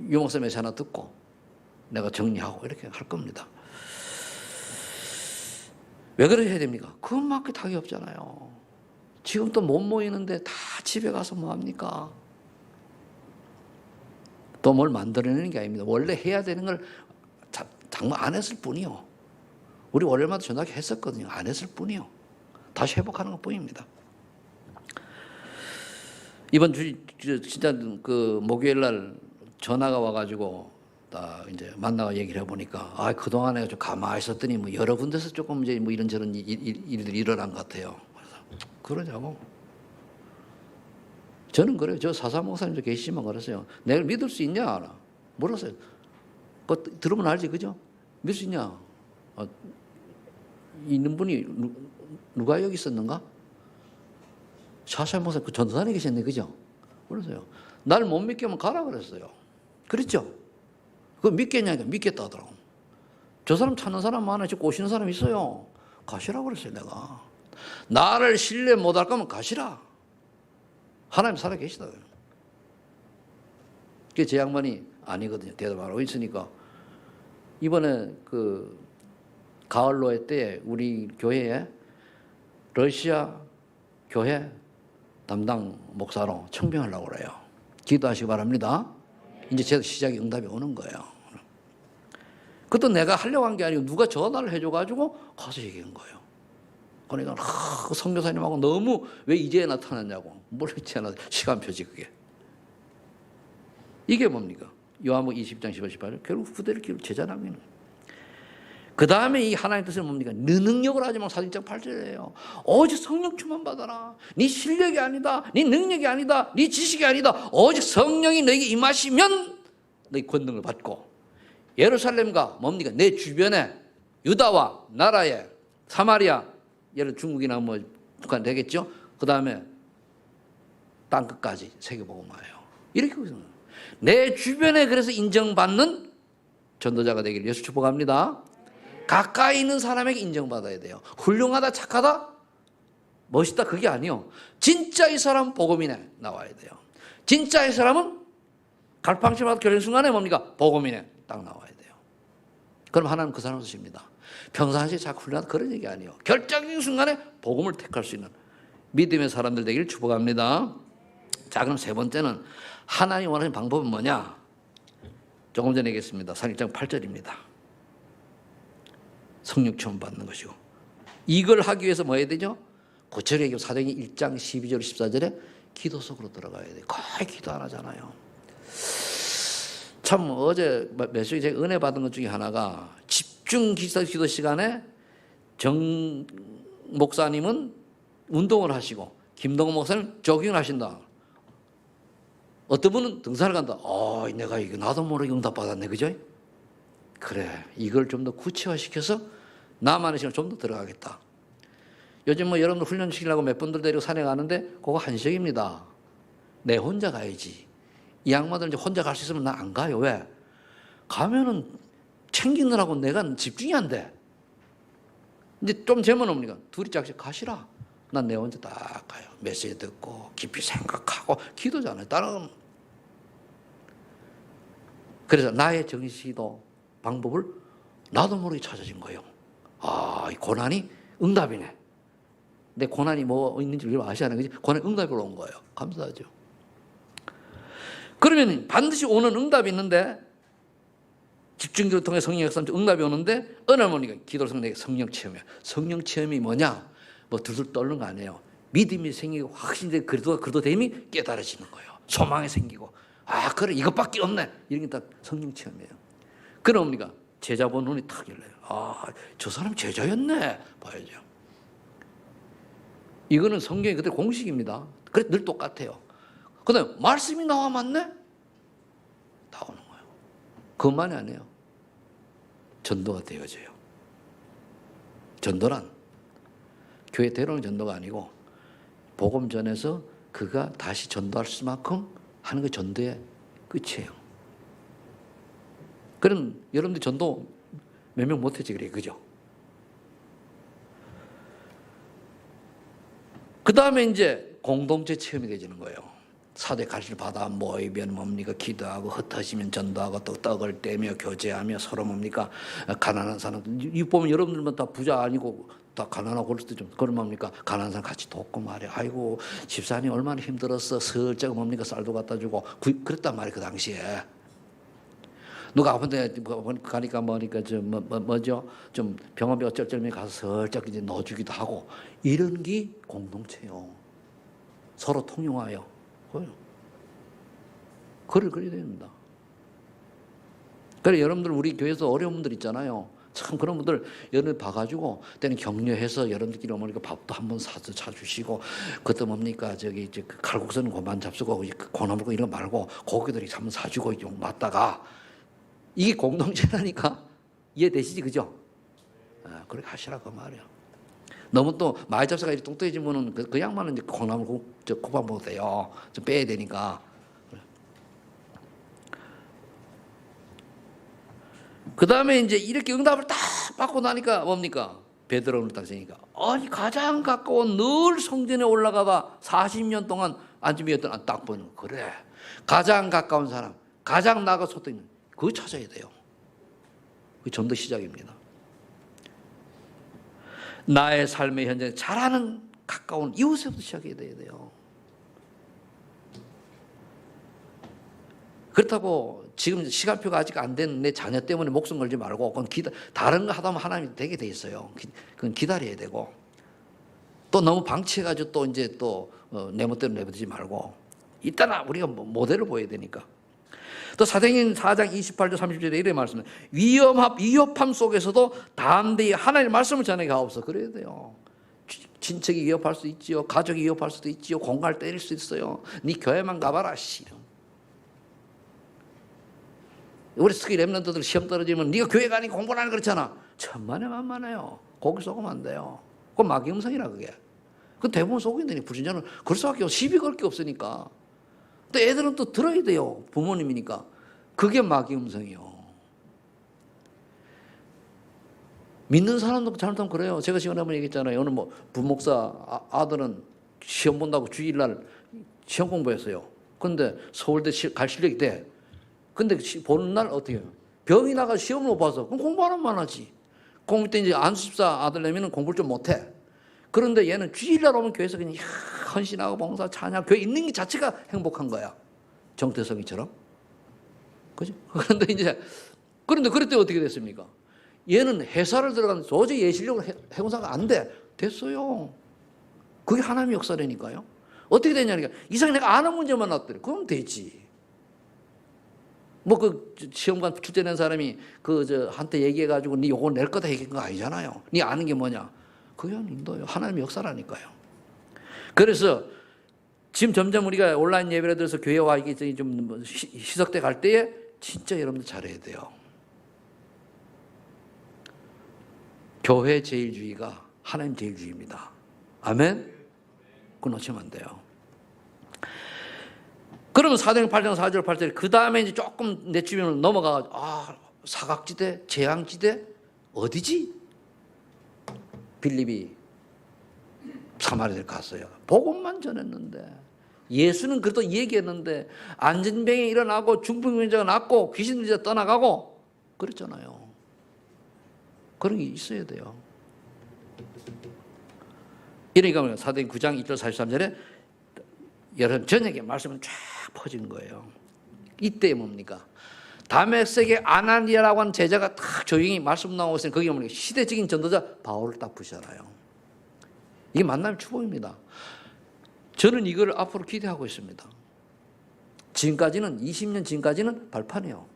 유목사 메시 하나 듣고 내가 정리하고 이렇게 할 겁니다. 왜 그렇게 해야 됩니까? 그것밖에 답이 없잖아요. 지금 또 못 모이는데 다 집에 가서 뭐 합니까? 또 뭘 만들어내는 게 아닙니다. 원래 해야 되는 걸 정말 안 했을 뿐이요. 우리 월요일마다 전화기 했었거든요. 안 했을 뿐이요. 다시 회복하는 것 뿐입니다. 이번 주 진짜 그 목요일 날 전화가 와가지고 딱 이제 만나가 얘기를 해보니까 그동안에 좀 가만히 있었더니 뭐 여러 군데서 조금 이제 뭐 이런저런 일들이 일어난 것 같아요. 그래서 그러자고. 저는 그래요. 저 사사 목사님도 계시지만 그랬어요. 내가 믿을 수 있냐? 물었어요. 그거 들으면 알지, 그죠? 믿을 수 있냐? 있는 분이 누가 여기 있었는가? 사사 목사님 그 전도단에 계셨네, 그죠? 그랬어요. 날 못 믿게 하면 가라 그랬어요. 그랬죠? 그거 믿겠냐니까 믿겠다 하더라고. 저 사람 찾는 사람 많아. 지금 오시는 사람 있어요. 가시라고 그랬어요, 내가. 나를 신뢰 못할 거면 가시라. 하나님 살아 계시다. 그게 제 양반이 아니거든요. 대답 안 하고 있으니까. 이번에 그 가을로회 때 우리 교회에 러시아 교회 담당 목사로 청빙하려고 그래요. 기도하시기 바랍니다. 이제 제 시작이 응답이 오는 거예요. 그것도 내가 하려고 한 게 아니고 누가 전화를 해줘가지고 가서 얘기한 거예요. 그러니까 그 선교사님하고 너무 왜 이제 나타났냐고. 뭘 이제 나타났냐. 시간표지 그게. 이게 뭡니까? 요한복음 20장 15, 18절. 결국 후대를 기울 제자 남기는 거예요. 그 다음에 이 하나님의 뜻은 뭡니까? 네 능력을 하지 말고 4장 8절이에요. 오직 성령 충만 받아라. 네 실력이 아니다. 네 능력이 아니다. 네 지식이 아니다. 오직 성령이 너에게 임하시면 너희 권능을 받고 예루살렘과 뭡니까? 내 주변에 유다와 나라에 사마리아 예를 중국이나 뭐 북한 되겠죠? 그 다음에 땅끝까지 세계복음화예요. 이렇게 있습니다. 내 주변에 그래서 인정받는 전도자가 되기를 예수 축복합니다. 가까이 있는 사람에게 인정받아야 돼요. 훌륭하다 착하다 멋있다 그게 아니요. 진짜 이 사람 복음이네 나와야 돼요. 진짜 이 사람은 갈팡질하고 결혼 순간에 뭡니까? 복음이네 딱 나와야 돼요. 그럼 하나님 그 사람을 쓰십니다. 평상시에 자꾸 훈련한 그런 얘기 아니에요. 결정적인 순간에 복음을 택할 수 있는 믿음의 사람들 되기를 축복합니다. 자, 그럼 세 번째는 하나님 원하는 방법은 뭐냐? 조금 전에 얘기했습니다. 사도행전 1장 8절입니다. 성령 체험 받는 것이고, 이걸 하기 위해서 뭐 해야 되죠? 구체적으로 얘기하면 사도행전 1장 12절 14절에 기도 속으로 들어가야 돼요. 거의 기도 안 하잖아요. 참 어제 몇 시에 제가 은혜 받은 것 중에 하나가 집중 기도 시간에 정 목사님은 운동을 하시고 김동호 목사님 조깅을 하신다. 어떤 분은 등산을 간다. 내가 이거 나도 모르게 응답 받았네, 그죠? 그래, 이걸 좀 더 구체화시켜서 나만의 시간 좀 더 들어가겠다. 요즘 뭐 여러분들 훈련 시키려고 몇 분들 데리고 산에 가는데 그거 한식입니다. 내 혼자 가야지. 이 양반들 이제 혼자 갈 수 있으면 나 안 가요. 왜? 가면은 챙기느라고 내가 집중이 안 돼. 이제 좀 재면 옵니까? 둘이 짝씩 가시라. 난 내 혼자 딱 가요. 메시지 듣고 깊이 생각하고 기도잖아요. 다른. 그래서 나의 정시도 방법을 나도 모르게 찾아진 거예요. 이 고난이 응답이네. 내 고난이 뭐 있는지 아셔야 하는 거지. 고난이 응답으로 온 거예요. 감사하죠. 그러면 반드시 오는 응답이 있는데, 집중기도를 통해 성령 역사는 응답이 오는데, 어느 날 보니까 기도를 통해 성령 체험이에요. 성령 체험이 뭐냐? 뭐 둘둘 떠오르는 거 아니에요. 믿음이 생기고 확신되고 그래도 됨이 깨달아지는 거예요. 소망이 생기고, 그래 이것밖에 없네. 이런 게 다 성령 체험이에요. 그러니까 제자 본 눈이 탁 열려요. 저 사람 제자였네. 봐야죠. 이거는 성경의 그대로 공식입니다. 그래 늘 똑같아요. 그다음에 말씀이 나와 맞네? 나오는 거예요. 그것만이 아니에요. 전도가 되어져요. 전도란 교회 데려오는 전도가 아니고 복음 전해서 그가 다시 전도할 수만큼 하는 게 전도의 끝이에요. 그럼 여러분들 전도 몇 명 못했지 그래, 그죠? 그 다음에 이제 공동체 체험이 되지는 거예요. 사도의 가르침을 받아 모이면 뭡니까? 기도하고 흩어지면 전도하고 또 떡을 떼며 교제하며 서로 뭡니까? 가난한 사람들. 이 보면 여러분들만 다 부자 아니고 다 가난하고 그럴 수도 좀 그런 뭡니까? 가난한 사람 같이 돕고 말이야. 아이고 집사님 얼마나 힘들었어. 슬쩍 뭡니까? 쌀도 갖다 주고 그랬단 말이에요. 그 당시에. 누가 아픈데 가니까 뭐니까 뭐죠? 좀 병원비 어쩔 가서 슬쩍 이제 넣어주기도 하고 이런 게 공동체요. 서로 통용하여. 글을 그려야 됩니다. 그래 여러분들 우리 교회에서 어려운 분들 있잖아요. 참 그런 분들 여러분 봐가지고 때는 격려해서 여러분들끼리 어머니가 밥도 한번 사주시고 그것도 뭡니까 이제 그 칼국수는 그만 잡수고 고나물고 이런 거 말고 고기들이 한번 사주고 좀 맞다가 이게 공동체라니까 이해되시지 그죠? 그렇게 하시라 그 말이에요. 너무 또 많이 잡사가 이렇게 뚱뚱해지면은 그 양반은 이제 콩나물 국밥 먹어도 돼요. 좀 빼야 되니까. 그 다음에 이제 이렇게 응답을 딱 받고 나니까 뭡니까? 베드로를 딱 세니까 아니 가장 가까운 늘 성전에 올라가다 40년 동안 안심이었던 딱 보는 그래 가장 가까운 사람 가장 나가 소통 있는 그거 찾아야 돼요. 그게 전도 시작입니다. 나의 삶의 현장에 잘하는 가까운 이웃에부터 시작해야 돼요. 그렇다고 지금 시간표가 아직 안 된 내 자녀 때문에 목숨 걸지 말고 그건 다른 거 하다 보면 하나님이 되게 돼 있어요. 그건 기다려야 되고 또 너무 방치해가지고 또 이제 또 내 멋대로 내버리지 말고 이따나 우리가 모델을 보여야 되니까. 또 사도행전 4장 28절 30절에 이렇게 말씀해요. 위협함 속에서도 담대히 하나님의 말씀을 전해 가옵소. 그래야 돼요. 친척이 위협할 수 있지요. 가족이 위협할 수도 있지요. 공갈 때릴 수 있어요. 네 교회만 가봐라. 싫어. 우리 스키 랩런트들 시험 떨어지면 네가 교회 가니 공부를 하니 그렇잖아. 천만에 만만해요. 거기 속으면 안 돼요. 그건 마귀 음성이라 그게. 그 대부분 속인다니 불신자는 그럴 수밖에 없어. 시비 걸 게 없으니까. 또 애들은 또 들어야 돼요. 부모님이니까. 그게 마귀 음성이요. 믿는 사람도 잘못하면 그래요. 제가 시간에 한번 얘기했잖아요. 어느 뭐 부목사 아들은 시험 본다고 주일날 시험 공부했어요. 근데 서울대 갈 실력이 돼. 근데 보는 날 어떻게 해요? 병이 나가 시험을 못 봐서 그럼 공부 안 하면 하지. 공부 때 이제 안수집사 아들 내면은 공부를 좀 못해. 그런데 얘는 주일날 오면 교회에서 그냥 헌신하고 봉사 찬양 교회 있는 게 자체가 행복한 거야. 정태성이처럼. 그죠? 그런데 그때 어떻게 됐습니까? 얘는 회사를 들어가는 도저히 얘 실력으로 회사가 안 돼. 됐어요. 그게 하나님의 역사라니까요. 어떻게 되냐니까 이상하게 내가 아는 문제만 놨더래. 그럼 되지. 뭐 그 시험관 출제된 사람이 한테 얘기해가지고 네 요거 낼 거다 얘기한 거 아니잖아요. 네 아는 게 뭐냐? 그게 아닌데요. 하나님의 역사라니까요. 그래서 지금 점점 우리가 온라인 예배를 들어서 교회와 이게 좀 희석돼 갈 때에 진짜 여러분들 잘해야 돼요. 교회 제일주의가 하나님 제일주의입니다. 아멘? 그거 놓치면 안 돼요. 그러면 사도행 8장 4절 8절 그 다음에 이제 조금 내 주변으로 넘어가 사각지대, 재앙지대 어디지? 빌립이 사마리아를 갔어요. 복음만 전했는데 예수는 그래도 얘기했는데 안전병이 일어나고 중풍병자가 낫고 귀신들이 떠나가고 그랬잖아요. 그런 게 있어야 돼요. 이러니까 사도행 9장 1절 43절에 여러분 저녁에 말씀은 쫙 퍼진 거예요. 이때 뭡니까? 다메섹의 아나니아라고 하는 제자가 딱 조용히 말씀 나오고 있으니 거기 뭡니까? 시대적인 전도자 바울을 딱 부시잖아요. 이게 만남의 축복입니다. 저는 이걸 앞으로 기대하고 있습니다. 지금까지는 20년 지금까지는 발판이에요.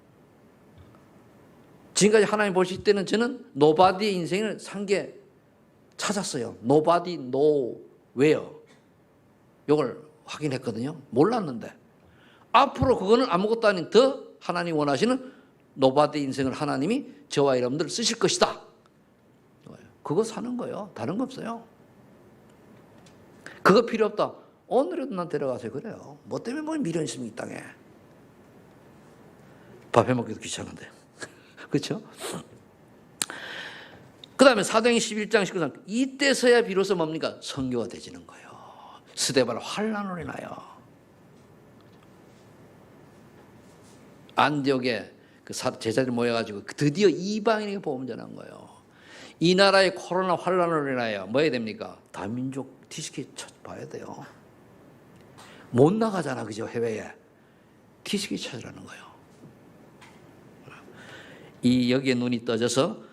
지금까지 하나님 보실 때는 저는 노바디의 인생을 산 게 찾았어요. 노바디 노웨어 이걸 확인했거든요. 몰랐는데 앞으로 그거는 아무것도 아닌 더 하나님 원하시는 노바디 인생을 하나님이 저와 여러분들 쓰실 것이다. 그거 사는 거예요. 다른 거 없어요. 그거 필요 없다. 오늘에도 난 데려가세요. 그래요. 뭐 때문에 뭐 미련 있으면 이 땅에. 밥 해먹기도 귀찮은데. 그렇죠? 그 다음에 사도행 11장 19장 이때서야 비로소 뭡니까? 선교가 되지는 거예요. 스데바로 환난을 인하여 안디옥에 그 제자들이 모여가지고 드디어 이방인에게 복음 전한 거예요. 이 나라의 코로나 환난을 인하여 뭐 해야 됩니까? 다민족 티시키 봐야 돼요. 못 나가잖아, 그죠? 해외에 티시키 찾으라는 거예요. 여기에 눈이 떠져서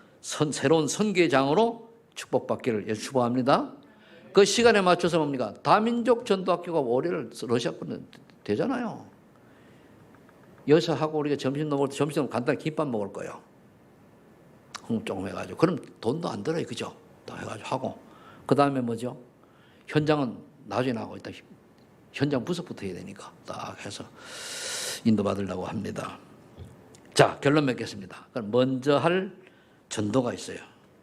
새로운 선교장으로 축복받기를 축복합니다. 그 시간에 맞춰서 뭡니까? 다민족 전도학교가 월요일 러시아권은 되잖아요. 여기서 하고 우리가 점심 먹을 때 점심 간단히 김밥 먹을 거예요. 조금 해가지고. 그럼 돈도 안 들어요. 그죠? 또 해가지고 하고. 그 다음에 뭐죠? 현장은 나중에 나가고 일단 현장 부서부터 해야 되니까 딱 해서 인도받으려고 합니다. 자, 결론 맺겠습니다. 그럼 먼저 할 전도가 있어요.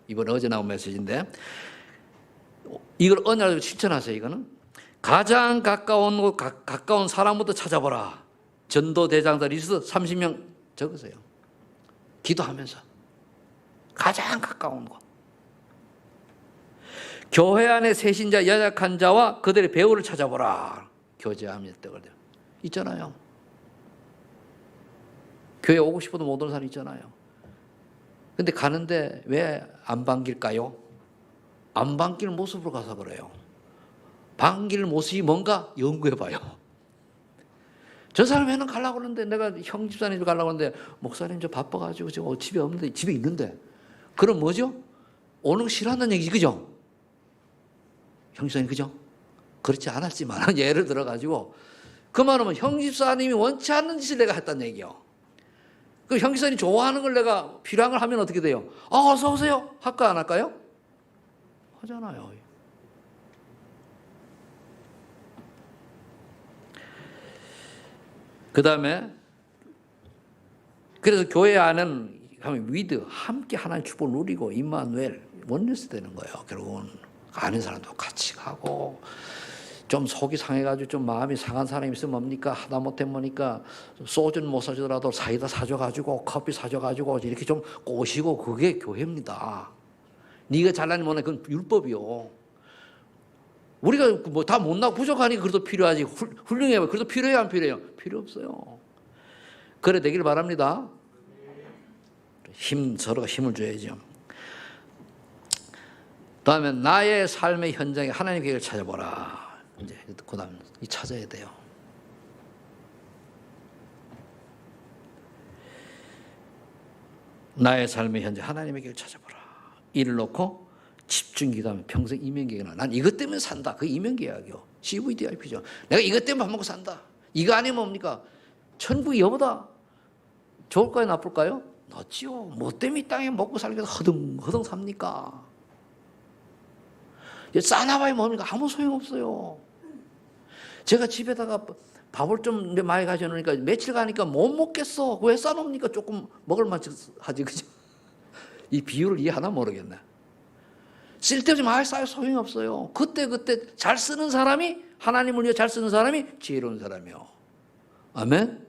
이번 어제 나온 메시지인데 이걸 언약으로 실천하세요. 이거는 가장 가까운 사람부터 찾아보라. 전도 대장자 리스트 30명 적으세요. 기도하면서 가장 가까운 곳. 교회 안에 세신자 연약한 자와 그들의 배우를 찾아보라. 교제하며 때가 있잖아요. 교회 오고 싶어도 못 오는 사람 있잖아요. 근데 가는데 왜 안 반길까요? 안 반길 모습으로 가서 그래요. 반길 모습이 뭔가 연구해봐요. 저 사람 왜는 가려고 그러는데 내가 형 집사님 집 가려고 하는데 목사님 저 바빠가지고 지금 집에 없는데 집에 있는데 그럼 뭐죠? 오는 거 싫어한다는 얘기지, 그죠? 형 집사님 그죠? 그렇지 않았지만 예를 들어가지고 그 말하면 형 집사님이 원치 않는 짓을 내가 했다는 얘기요. 그 형 집사님이 좋아하는 걸 내가 필요한 걸 하면 어떻게 돼요? 어서 오세요. 할까 안 할까요? 하잖아요. 그 다음에 그래서 교회 안은 위드 함께 하나님 축복을 누리고 임마누엘 원리스 되는 거예요. 결국은 아는 사람도 같이 가고 좀 속이 상해가지고 좀 마음이 상한 사람이 있으면 뭡니까? 하다 못해 보니까 소주는 못 사주더라도 사이다 사줘가지고 커피 사줘가지고 이렇게 좀 꼬시고 그게 교회입니다. 네가 잘나니 못하니 그건 율법이요. 우리가 뭐 다 못나고 부족하니까 그래도 필요하지. 훌륭해요. 그래도 필요해요, 안 필요해요? 필요 없어요. 그래 되길 바랍니다. 서로가 힘을 줘야죠. 다음에 나의 삶의 현장에 하나님의 계획을 찾아보라. 이제 그다음 찾아야 돼요. 나의 삶의 현장 하나님의 계획을 찾아보라. 이를 놓고 집중 기도하면 평생 이면계획이나 난 이것 때문에 산다. 그 이면계약이요. CVDIP죠. 내가 이것 때문에 밥 먹고 산다. 이거 아니면 뭡니까? 천국이 여보다 좋을까요? 나쁠까요? 낫지요. 뭐 때문에 이 땅에 먹고 살기 위해서 허둥허둥 삽니까? 싸나봐야 뭡니까? 아무 소용없어요. 제가 집에다가 밥을 좀 많이 가져놓으니까 며칠 가니까 못 먹겠어. 왜 싸놓습니까? 조금 먹을만 하지, 그죠? 이 비유를 이해하나 모르겠네. 쓸데없이 많이 쌓여 소용이 없어요. 그때 잘 쓰는 사람이, 하나님을 위해 잘 쓰는 사람이 지혜로운 사람이요. 아멘?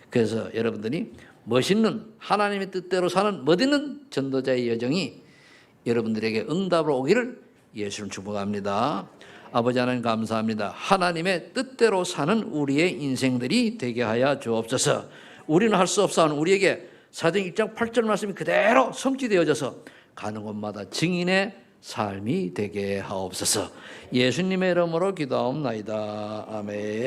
그래서 여러분들이 멋있는 하나님의 뜻대로 사는 멋있는 전도자의 여정이 여러분들에게 응답으로 오기를 예수를 축복합니다. 아버지 하나님 감사합니다. 하나님의 뜻대로 사는 우리의 인생들이 되게 하여 주옵소서. 우리는 할 수 없사오는 우리에게 사도행 1장 8절 말씀이 그대로 성취되어져서 가는 곳마다 증인의 삶이 되게 하옵소서. 예수님의 이름으로 기도하옵나이다. 아멘.